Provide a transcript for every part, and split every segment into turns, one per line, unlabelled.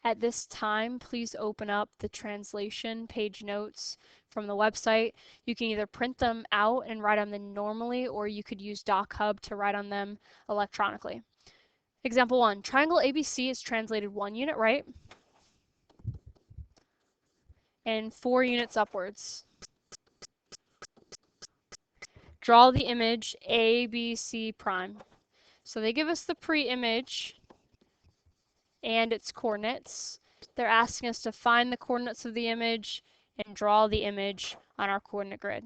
At this time, please open up the translation page notes from the website. You can either print them out and write on them normally, or you could use DocHub to write on them electronically. Example 1, triangle ABC is translated 1 unit right and 4 units upwards. Draw the image ABC prime. So they give us the pre-image and its coordinates. They're asking us to find the coordinates of the image and draw the image on our coordinate grid.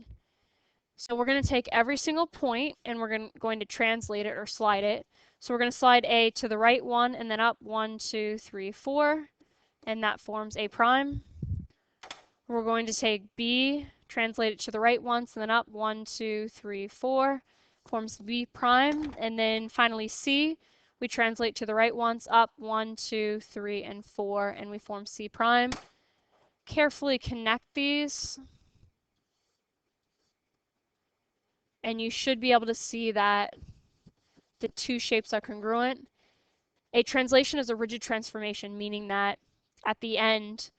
So we're going to take every single point and we're going to translate it or slide it. So we're going to slide A to the right 1 and then up 1, 2, 3, 4, and that forms A prime. We're going to take B, translate it to the right once, and then up 1, 2, 3, 4, forms B prime, and then finally C, we translate to the right once, up 1, 2, 3, and 4, and we form C prime. Carefully connect these, and you should be able to see that the two shapes are congruent. A translation is a rigid transformation, meaning that at the end,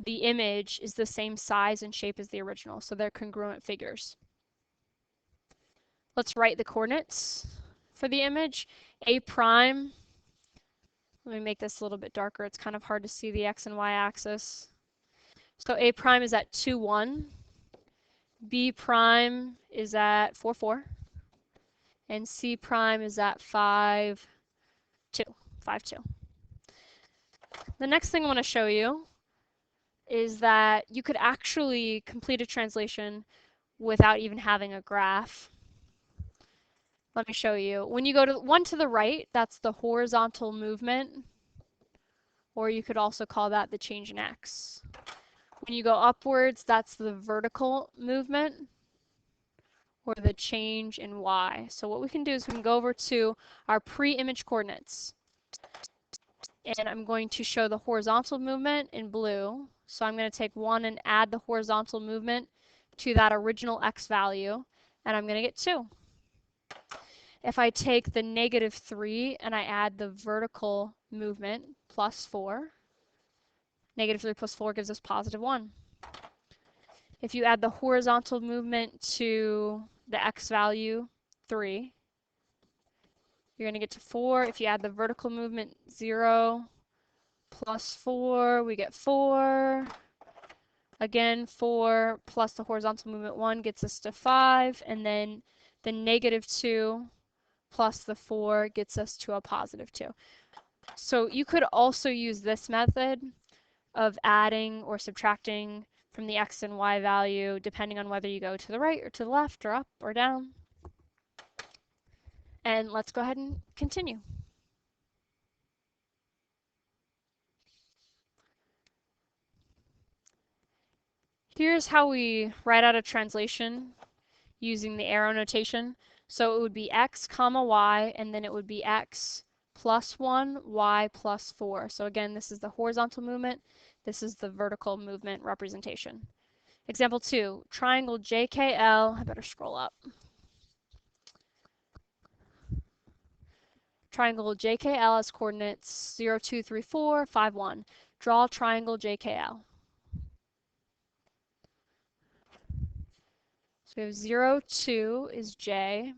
the image is the same size and shape as the original, so they're congruent figures. Let's write the coordinates for the image. A prime, let me make this a little bit darker, it's kind of hard to see the x and y axis. So A prime is at 2, 1. B prime is at 4, 4. And C prime is at 5, 2. 5, 2. The next thing I want to show you is that you could actually complete a translation without even having a graph. Let me show you. When you go to one to the right, that's the horizontal movement, or you could also call that the change in x. When you go upwards, that's the vertical movement, or the change in y. So what we can do is we can go over to our pre-image coordinates. And I'm going to show the horizontal movement in blue. So I'm going to take 1 and add the horizontal movement to that original x value, and I'm going to get 2. If I take the negative 3 and I add the vertical movement, plus 4, negative 3 plus 4 gives us positive 1. If you add the horizontal movement to the x value, 3, you're going to get to 4. If you add the vertical movement, 0, plus 4, we get 4. Again, 4 plus the horizontal movement 1 gets us to 5. And then the negative 2 plus the 4 gets us to a positive 2. So you could also use this method of adding or subtracting from the x and y value depending on whether you go to the right or to the left or up or down. And let's go ahead and continue. Here's how we write out a translation using the arrow notation. So it would be x comma y, and then it would be x plus 1, y plus 4. So again, this is the horizontal movement. This is the vertical movement representation. Example 2, triangle JKL, I better scroll up. Triangle JKL has coordinates 0, 2, 3, 4, 5, 1. Draw triangle JKL. So we have 0, 2 is J,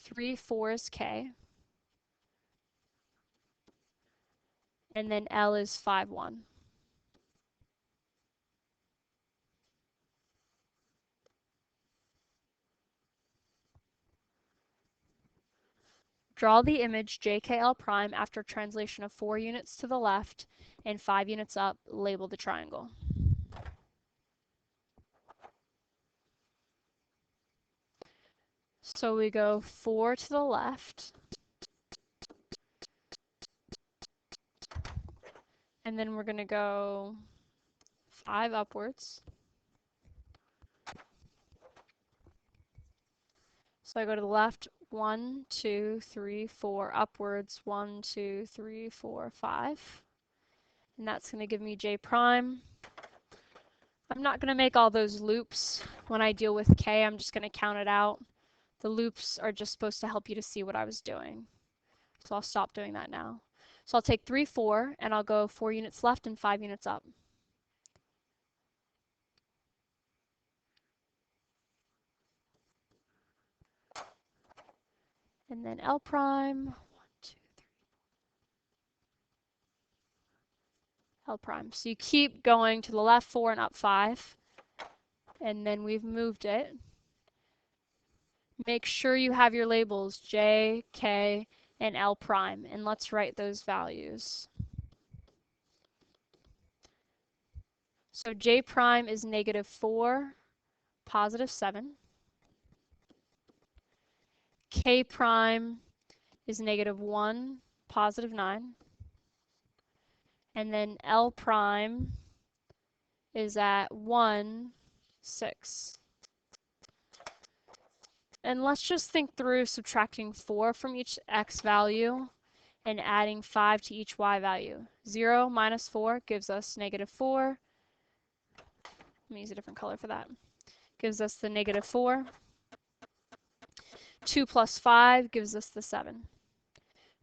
3, 4 is K, and then L is 5, 1. Draw the image JKL prime after translation of 4 units to the left and 5 units up. Label the triangle. So we go 4 to the left, and then we're going to go 5 upwards. So I go to the left, 1, 2, 3, 4, upwards, 1, 2, 3, 4, 5. And that's going to give me J prime. I'm not going to make all those loops when I deal with K. I'm just going to count it out. The loops are just supposed to help you to see what I was doing. So I'll stop doing that now. So I'll take 3, 4, and I'll go 4 units left and 5 units up. And then L prime, 1, 2, 3, L prime. So you keep going to the left 4 and up 5, and then we've moved it. Make sure you have your labels J, K, and L prime, and let's write those values. So J prime is -4, +7. K prime is -1, +9. And then L prime is at 1, 6. And let's just think through subtracting 4 from each x value and adding 5 to each y value. 0 minus 4 gives us -4. Let me use a different color for that. Gives us the -4. 2 plus 5 gives us the 7.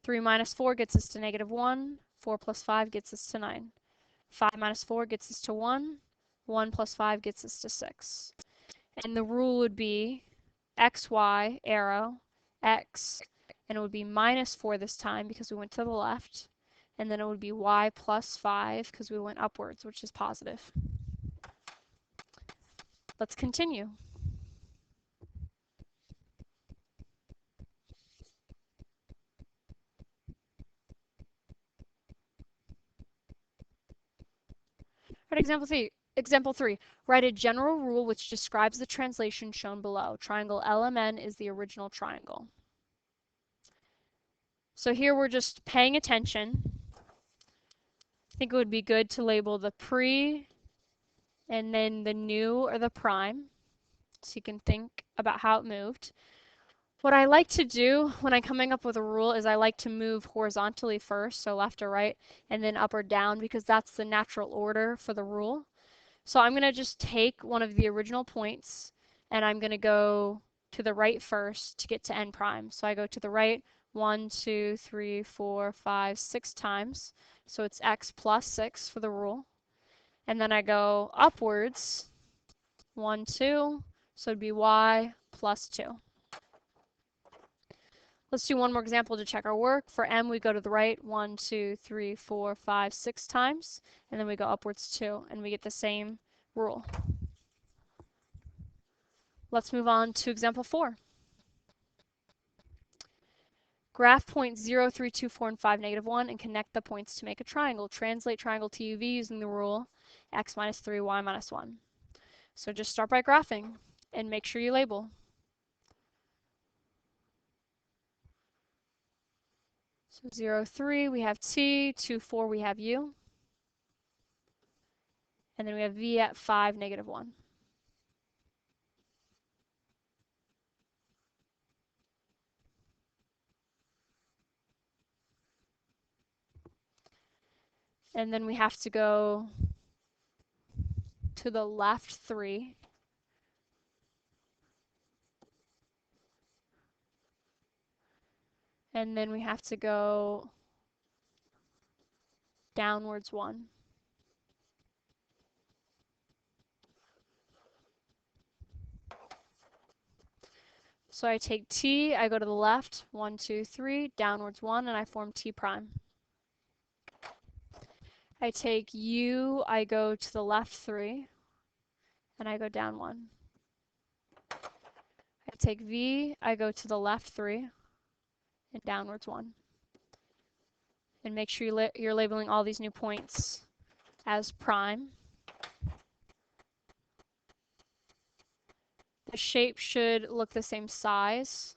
3 minus 4 gets us to -1. 4 plus 5 gets us to 9. 5 minus 4 gets us to 1. 1 plus 5 gets us to 6. And the rule would be x, y, arrow, x, and it would be -4 this time because we went to the left. And then it would be y plus 5 because we went upwards, which is positive. Let's continue. Right, example 3. Write a general rule which describes the translation shown below. Triangle LMN is the original triangle. So here we're just paying attention. I think it would be good to label the pre and then the new or the prime, so you can think about how it moved. What I like to do when I'm coming up with a rule is I like to move horizontally first, so left or right, and then up or down, because that's the natural order for the rule. So I'm going to just take one of the original points, and I'm going to go to the right first to get to n prime. So I go to the right 1, 2, 3, 4, 5, 6 times. So it's x plus 6 for the rule. And then I go upwards 1, 2, so it'd be y plus 2. Let's do one more example to check our work. For m, we go to the right 1, 2, 3, 4, 5, 6 times, and then we go upwards 2, and we get the same rule. Let's move on to example 4. Graph points 0, 3, 2, 4, and 5, -1, and connect the points to make a triangle. Translate triangle TUV using the rule x minus 3, y minus 1. So just start by graphing, and make sure you label. So 0, 3, we have t, 2, 4, we have u, and then we have v at 5, -1. And then we have to go to the left 3. And then we have to go downwards 1. So I take t, I go to the left, 1, 2, 3, downwards 1, and I form t prime. I take u, I go to the left 3, and I go down 1. I take v, I go to the left 3, and downwards 1. And make sure you're labeling all these new points as prime. The shape should look the same size.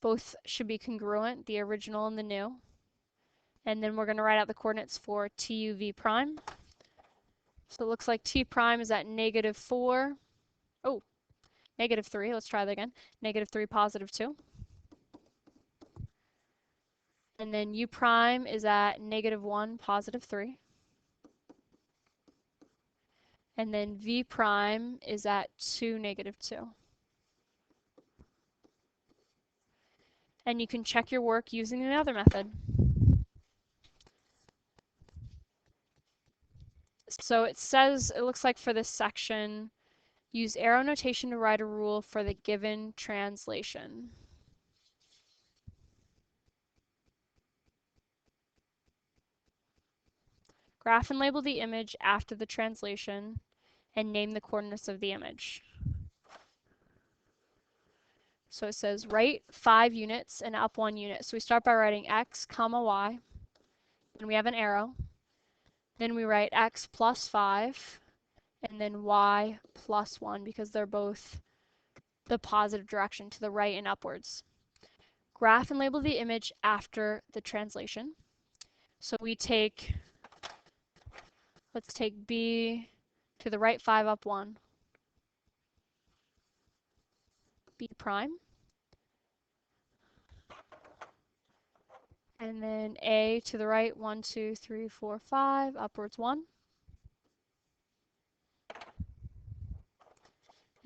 Both should be congruent, the original and the new. And then we're going to write out the coordinates for TUV prime. So it looks like T prime is at -4. Oh, -3. Let's try that again. -3, +2. And then U prime is at -1, +3. And then V prime is at 2, -2. And you can check your work using the other method. So it says, it looks like for this section, use arrow notation to write a rule for the given translation. Graph and label the image after the translation and name the coordinates of the image. So it says write 5 units and up 1 unit. So we start by writing x comma y, and we have an arrow. Then we write x plus 5, and then y plus 1 because they're both the positive direction to the right and upwards. Graph and label the image after the translation. So we take, let's take b to the right 5 up 1, b prime, and then a to the right 1, 2, 3, 4, 5, upwards 1,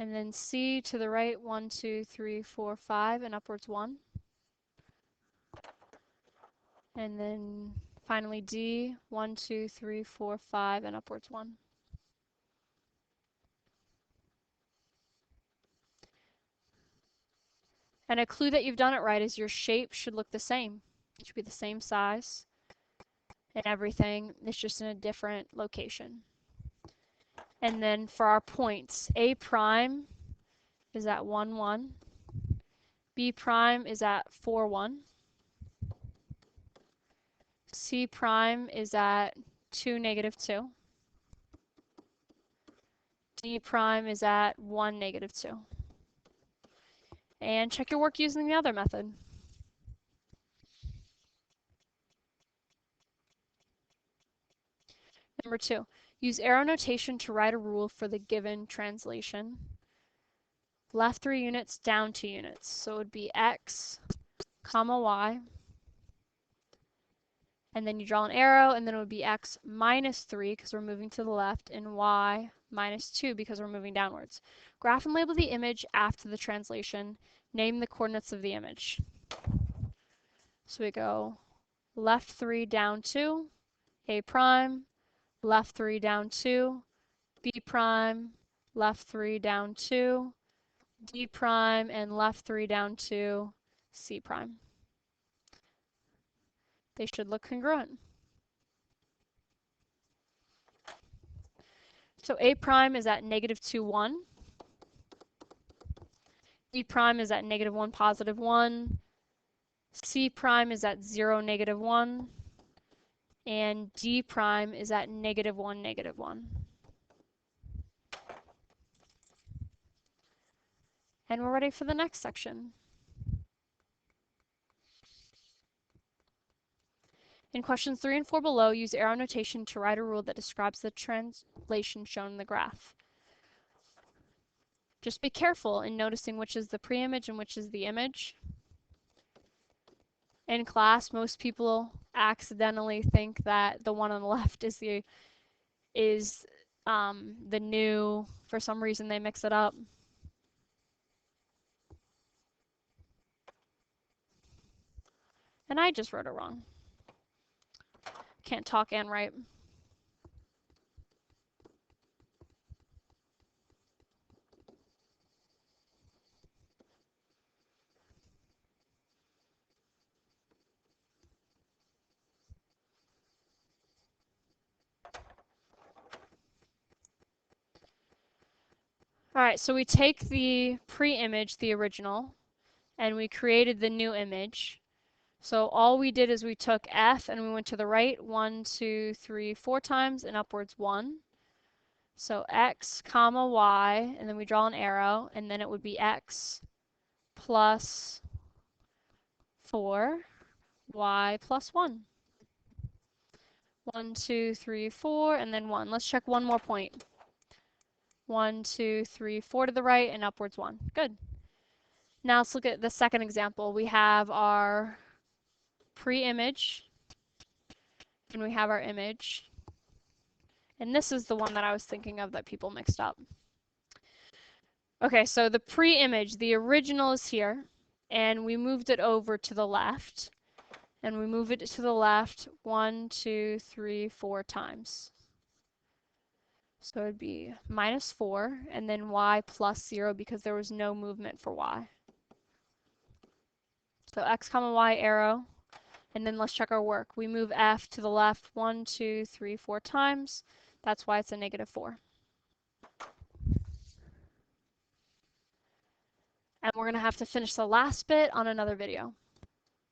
and then c to the right 1, 2, 3, 4, 5, and upwards 1, and then finally d 1, 2, 3, 4, 5, and upwards 1. And a clue that you've done it right is your shape should look the same. It should be the same size and everything. It's just in a different location. And then for our points, A prime is at 1, 1. B prime is at 4, 1. C prime is at 2, negative 2. D prime is at 1, negative 2. And check your work using the other method. Number 2, use arrow notation to write a rule for the given translation. Left 3 units, down 2 units. So it would be x, comma y, and then you draw an arrow, and then it would be x minus 3 because we're moving to the left, and y minus 2 because we're moving downwards. Graph and label the image after the translation. Name the coordinates of the image. So we go left 3 down 2, A prime, left 3 down 2, B prime, left 3 down 2, D prime, and left 3 down 2, C prime. They should look congruent. So A prime is at negative 2, 1. B prime is at negative 1, positive 1. C prime is at 0, negative 1. And D prime is at negative 1, negative 1. And we're ready for the next section. In questions 3 and 4 below, use arrow notation to write a rule that describes the translation shown in the graph. Just be careful in noticing which is the pre-image and which is the image. In class, most people accidentally think that the one on the left is the new, for some reason they mix it up. And I just wrote it wrong. Can't talk and write. All right, so we take the pre-image, the original, and we created the new image. So all we did is we took F and we went to the right 1, 2, 3, 4 times and upwards 1. So X comma Y, and then we draw an arrow, and then it would be X plus 4, Y plus 1. 1, 2, 3, 4, and then 1. Let's check one more point. 1, 2, 3, 4 to the right and upwards 1. Good. Now let's look at the second example. We have our pre-image and we have our image. And this is the one that I was thinking of that people mixed up. Okay, so the pre-image, the original is here, and we moved it over to the left. And we move it to the left 1, 2, 3, 4 times. So it'd be minus 4, and then y plus 0 because there was no movement for y. So x comma y arrow, and then let's check our work. We move f to the left 1, 2, 3, 4 times. That's why it's a negative 4. And we're going to have to finish the last bit on another video.